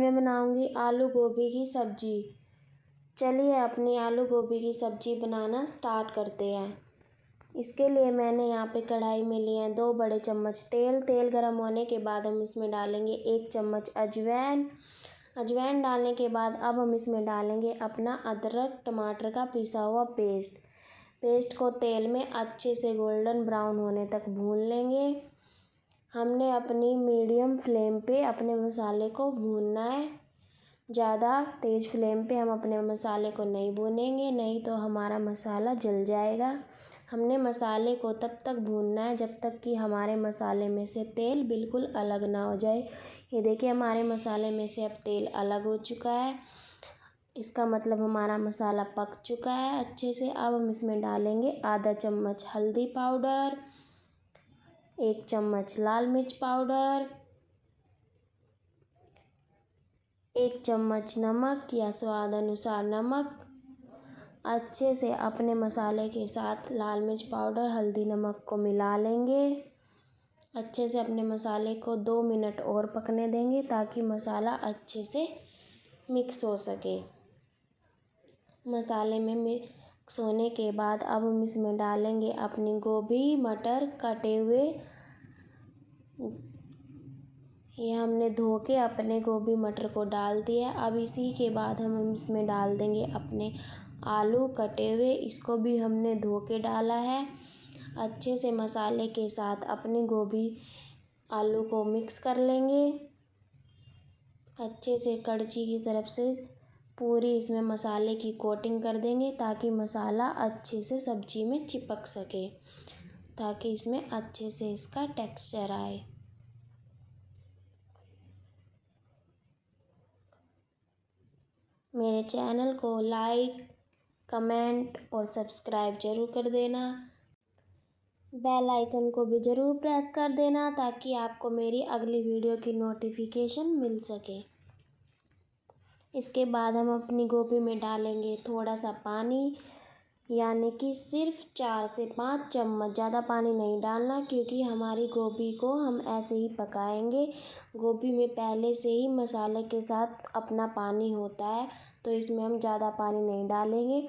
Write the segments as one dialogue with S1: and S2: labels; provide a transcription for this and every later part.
S1: मैं बनाऊंगी आलू गोभी की सब्जी। चलिए अपनी आलू गोभी की सब्जी बनाना स्टार्ट करते हैं। इसके लिए मैंने यहाँ पे कढ़ाई में लिए हैं 2 बड़े चम्मच तेल। तेल गर्म होने के बाद हम इसमें डालेंगे 1 चम्मच अजवाइन। अजवाइन डालने के बाद अब हम इसमें डालेंगे अपना अदरक टमाटर का पिसा हुआ पेस्ट। पेस्ट को तेल में अच्छे से गोल्डन ब्राउन होने तक भून लेंगे। हमने अपनी मीडियम फ्लेम पे अपने मसाले को भूनना है। ज़्यादा तेज़ फ्लेम पे हम अपने मसाले को नहीं भूनेंगे, नहीं तो हमारा मसाला जल जाएगा। हमने मसाले को तब तक भूनना है जब तक कि हमारे मसाले में से तेल बिल्कुल अलग ना हो जाए। ये देखिए हमारे मसाले में से अब तेल अलग हो चुका है। इसका मतलब हमारा मसाला पक चुका है अच्छे से। अब हम इसमें डालेंगे आधा चम्मच हल्दी पाउडर, 1 चम्मच लाल मिर्च पाउडर, 1 चम्मच नमक या स्वाद अनुसार नमक। अच्छे से अपने मसाले के साथ लाल मिर्च पाउडर हल्दी नमक को मिला लेंगे। अच्छे से अपने मसाले को 2 मिनट और पकने देंगे ताकि मसाला अच्छे से मिक्स हो सके। मसाले में मिक्स होने के बाद अब हम इसमें डालेंगे अपनी गोभी मटर कटे हुए। ये हमने धो के अपने गोभी मटर को डाल दिया। अब इसी के बाद हम इसमें डाल देंगे अपने आलू कटे हुए। इसको भी हमने धो के डाला है। अच्छे से मसाले के साथ अपनी गोभी आलू को मिक्स कर लेंगे। अच्छे से कड़छी की तरफ से पूरी इसमें मसाले की कोटिंग कर देंगे ताकि मसाला अच्छे से सब्जी में चिपक सके, ताकि इसमें अच्छे से इसका टेक्सचर आए। मेरे चैनल को लाइक कमेंट और सब्सक्राइब ज़रूर कर देना। बेल आइकन को भी ज़रूर प्रेस कर देना ताकि आपको मेरी अगली वीडियो की नोटिफिकेशन मिल सके। इसके बाद हम अपनी गोभी में डालेंगे थोड़ा सा पानी, यानी कि सिर्फ 4 से 5 चम्मच। ज़्यादा पानी नहीं डालना क्योंकि हमारी गोभी को हम ऐसे ही पकाएंगे। गोभी में पहले से ही मसाले के साथ अपना पानी होता है, तो इसमें हम ज़्यादा पानी नहीं डालेंगे।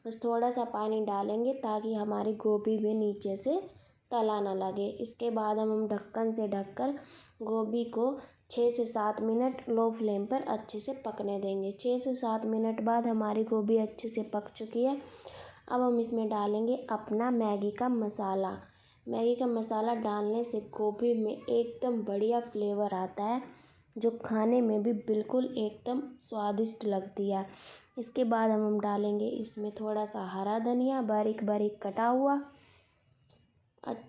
S1: बस थोड़ा सा पानी डालेंगे ताकि हमारी गोभी में नीचे से तला ना लगे। इसके बाद हम ढक्कन से ढककर गोभी को 6 से 7 मिनट लो फ्लेम पर अच्छे से पकने देंगे। 6 से 7 मिनट बाद हमारी गोभी अच्छे से पक चुकी है। अब हम इसमें डालेंगे अपना मैगी का मसाला। मैगी का मसाला डालने से गोभी में एकदम बढ़िया फ्लेवर आता है, जो खाने में भी बिल्कुल एकदम स्वादिष्ट लगती है। इसके बाद हम डालेंगे इसमें थोड़ा सा हरा धनिया बारीक बारीक कटा हुआ।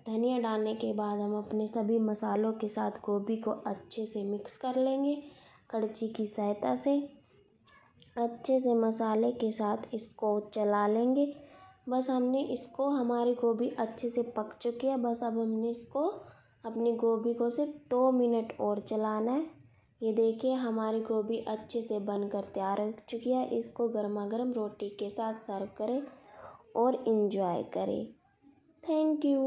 S1: धनिया डालने के बाद हम अपने सभी मसालों के साथ गोभी को अच्छे से मिक्स कर लेंगे कड़छी की सहायता से। अच्छे से मसाले के साथ इसको चला लेंगे। बस हमने इसको हमारी गोभी अच्छे से पक चुकी है। बस अब हमने इसको अपनी गोभी को सिर्फ 2 मिनट और चलाना है। ये देखिए हमारी गोभी अच्छे से बनकर तैयार हो चुकी है। इसको गर्मा गर्म रोटी के साथ सर्व करें और इंजॉय करें। Thank you.